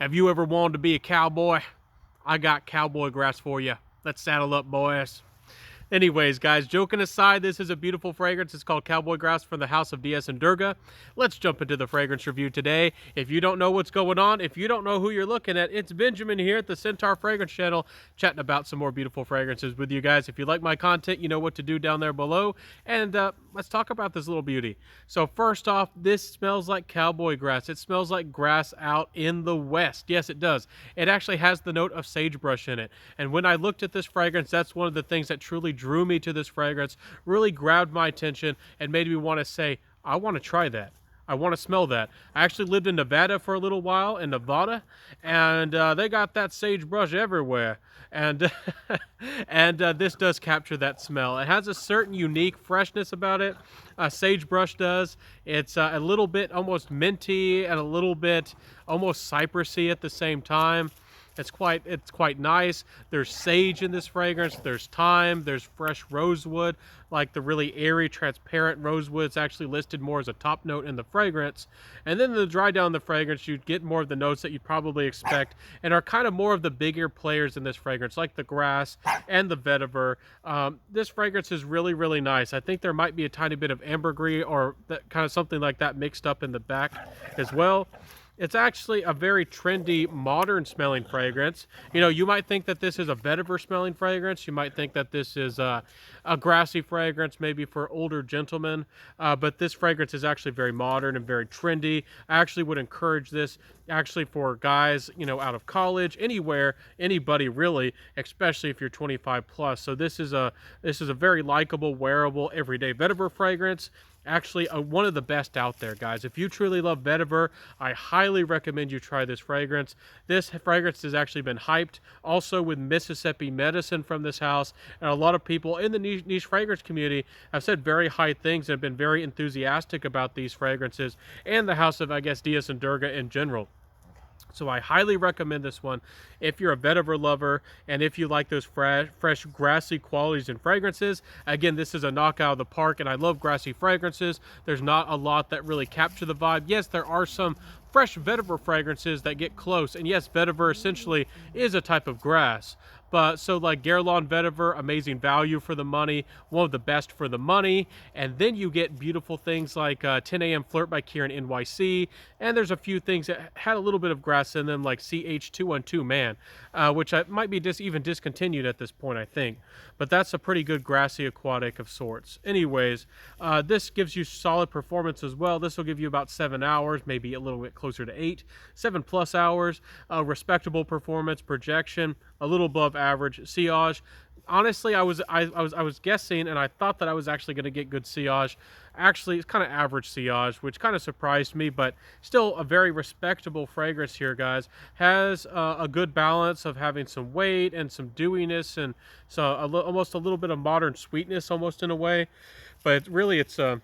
Have you ever wanted to be a cowboy? I got cowboy grass for you. Let's saddle up, boys. Anyways, guys, joking aside, this is a beautiful fragrance. It's called Cowboy Grass from the house of dsdurga. Let's jump into the fragrance review today. If you don't know what's going on, if you don't know who you're looking at, it's Benjamin here at the Centaur Fragrance Channel, chatting about some more beautiful fragrances with you guys. If you like my content, you know what to do down there below. And let's talk about this little beauty. So first off, this smells like cowboy grass. It smells like grass out in the West. Yes, it does. It actually has the note of sagebrush in it. And when I looked at this fragrance, that's one of the things that truly drew me to this fragrance, really grabbed my attention and made me want to say, I want to try that. I want to smell that. I actually lived in Nevada for a little while, in Nevada, and they got that sagebrush everywhere. And this does capture that smell. It has a certain unique freshness about it. Sagebrush does. It's a little bit almost minty and a little bit almost cypressy at the same time. It's quite nice. There's sage in this fragrance. There's thyme. There's fresh rosewood, like the really airy, transparent rosewood. It's actually listed more as a top note in the fragrance. And then the dry down the fragrance, you get more of the notes that you'd probably expect, and are kind of more of the bigger players in this fragrance, like the grass and the vetiver. This fragrance is really, really nice. I think there might be a tiny bit of ambergris or that kind of something like that mixed up in the back as well. It's actually a very trendy, modern smelling fragrance. You know, you might think that this is a vetiver smelling fragrance. You might think that this is a grassy fragrance, maybe for older gentlemen. But this fragrance is actually very modern and very trendy. I actually would encourage this actually for guys, you know, out of college, anywhere, anybody really, especially if you're 25 plus. So this is a very likable, wearable, everyday vetiver fragrance. Actually, one of the best out there, guys. If you truly love vetiver, I highly recommend you try this fragrance. This fragrance has actually been hyped also with Mississippi medicine from this house, and a lot of people in the niche fragrance community have said very high things and have been very enthusiastic about these fragrances and the house of, I guess, dsdurga in general. So I highly recommend this one if you're a vetiver lover and if you like those fresh grassy qualities and fragrances. Again, this is a knockout of the park, and I love grassy fragrances. There's not a lot that really capture the vibe. Yes, there are some fresh vetiver fragrances that get close, and yes, vetiver essentially is a type of grass. But so like Guerlain vetiver, amazing value for the money, one of the best for the money. And then you get beautiful things like 10 a.m. Flirt by Kieran NYC. And there's a few things that had a little bit of grass in them, like CH212 Man, which might be even discontinued at this point, I think. But that's a pretty good grassy aquatic of sorts. Anyways, this gives you solid performance as well. This will give you about 7 hours, maybe a little bit closer to 8, 7+ hours. Respectable performance, projection, a little above average sillage. Honestly, I was guessing, and I thought that I was actually going to get good sillage. Actually, it's kind of average sillage, which kind of surprised me, but still a very respectable fragrance here, guys. Has a good balance of having some weight and some dewiness, and so almost a little bit of modern sweetness, almost in a way. But really, it's a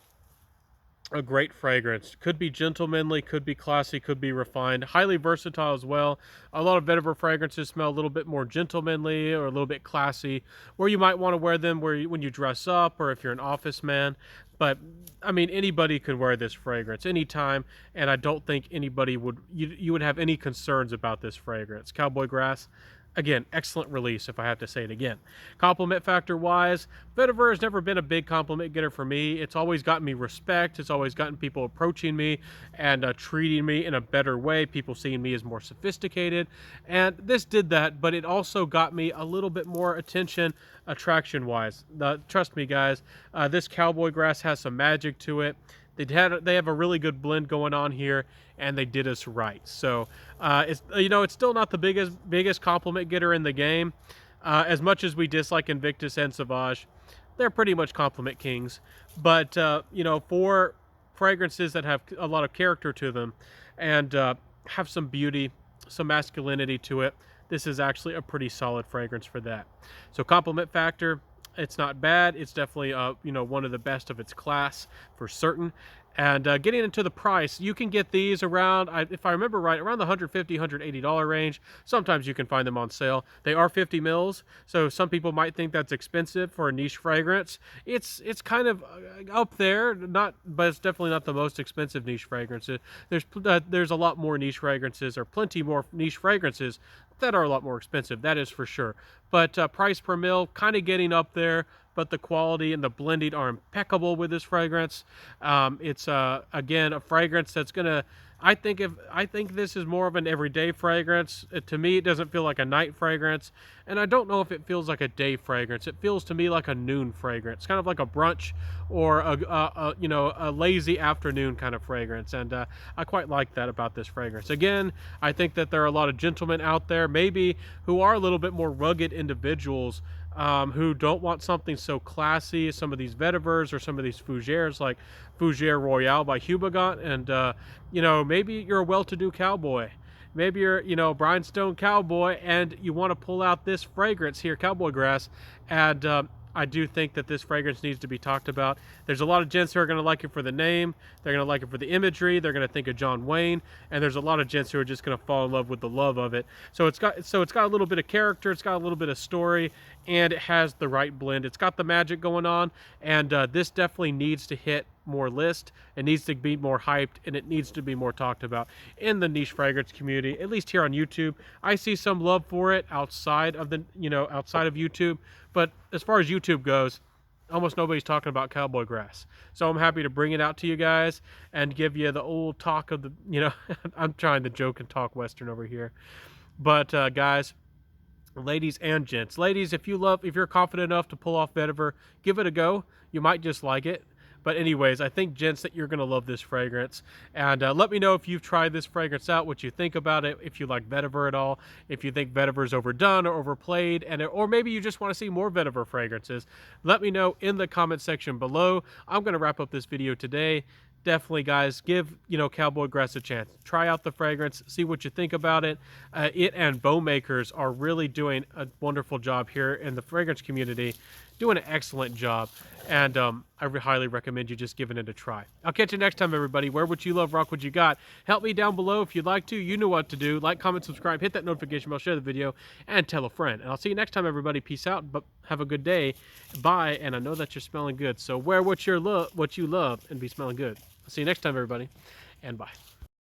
great fragrance. Could be gentlemanly, could be classy, could be refined. Highly versatile as well. A lot of vetiver fragrances smell a little bit more gentlemanly or a little bit classy, where you might want to wear them when you dress up or if you're an office man. But I mean, anybody could wear this fragrance anytime, and I don't think anybody you would have any concerns about this fragrance. Cowboy Grass, again, excellent release, if I have to say it again. Compliment factor wise, vetiver has never been a big compliment getter for me. It's always gotten me respect. It's always gotten people approaching me and treating me in a better way. People seeing me as more sophisticated. And this did that, but it also got me a little bit more attention attraction wise. Trust me, guys, this Cowboy Grass has some magic to it. They have a really good blend going on here, and they did us right. So it's still not the biggest compliment getter in the game. As much as we dislike Invictus and Sauvage, they're pretty much compliment kings. But for fragrances that have a lot of character to them and have some beauty, some masculinity to it, this is actually a pretty solid fragrance for that. So compliment factor, it's not bad. It's definitely one of the best of its class for certain. And getting into the price, you can get these around, if I remember right, around the $150, $180 range. Sometimes you can find them on sale. They are 50 mils, so some people might think that's expensive for a niche fragrance. It's kind of up there, but it's definitely not the most expensive niche fragrance. There's a lot more niche fragrances, or plenty more niche fragrances that are a lot more expensive. That is for sure. But price per mil, kind of getting up there. But the quality and the blending are impeccable with this fragrance. It's again a fragrance that's gonna. I think this is more of an everyday fragrance. To me, it doesn't feel like a night fragrance, and I don't know if it feels like a day fragrance. It feels to me like a noon fragrance, kind of like a brunch or a lazy afternoon kind of fragrance. And I quite like that about this fragrance. Again, I think that there are a lot of gentlemen out there, maybe who are a little bit more rugged individuals. Who don't want something so classy as some of these vetivers or some of these fougères like Fougère Royale by Hubagot. And maybe you're a well-to-do cowboy, maybe you're a Rhinestone cowboy, and you want to pull out this fragrance here, Cowboy Grass. And I do think that this fragrance needs to be talked about. There's a lot of gents who are going to like it for the name, they're going to like it for the imagery, they're going to think of John Wayne, and there's a lot of gents who are just going to fall in love with the love of it. So it's got a little bit of character, it's got a little bit of story, and it has the right blend. It's got the magic going on, and this definitely needs to hit more list. It needs to be more hyped, and it needs to be more talked about in the niche fragrance community, at least here on YouTube. I see some love for it outside of YouTube, but as far as YouTube goes, almost nobody's talking about Cowboy Grass. So I'm happy to bring it out to you guys and give you the old talk of the, I'm trying to joke and talk Western over here. But guys, ladies and gents, ladies, if you're confident enough to pull off vetiver, give it a go. You might just like it. But anyways, I think, gents, that you're going to love this fragrance. And let me know if you've tried this fragrance out, what you think about it, if you like vetiver at all, if you think vetiver is overdone or overplayed, or maybe you just want to see more vetiver fragrances. Let me know in the comment section below. I'm going to wrap up this video today. Definitely, guys, give Cowboy Grass a chance. Try out the fragrance, see what you think about it. It and Bowmakers are really doing a wonderful job here in the fragrance community, doing an excellent job, and I highly recommend you just giving it a try. I'll catch you next time, everybody. Wear what you love, rock what you got. Help me down below if you'd like to. You know what to do. Like, comment, subscribe, hit that notification bell, share the video, and tell a friend. And I'll see you next time, everybody. Peace out, but have a good day. Bye, and I know that you're smelling good, so wear what you love and be smelling good. I'll see you next time, everybody, and bye.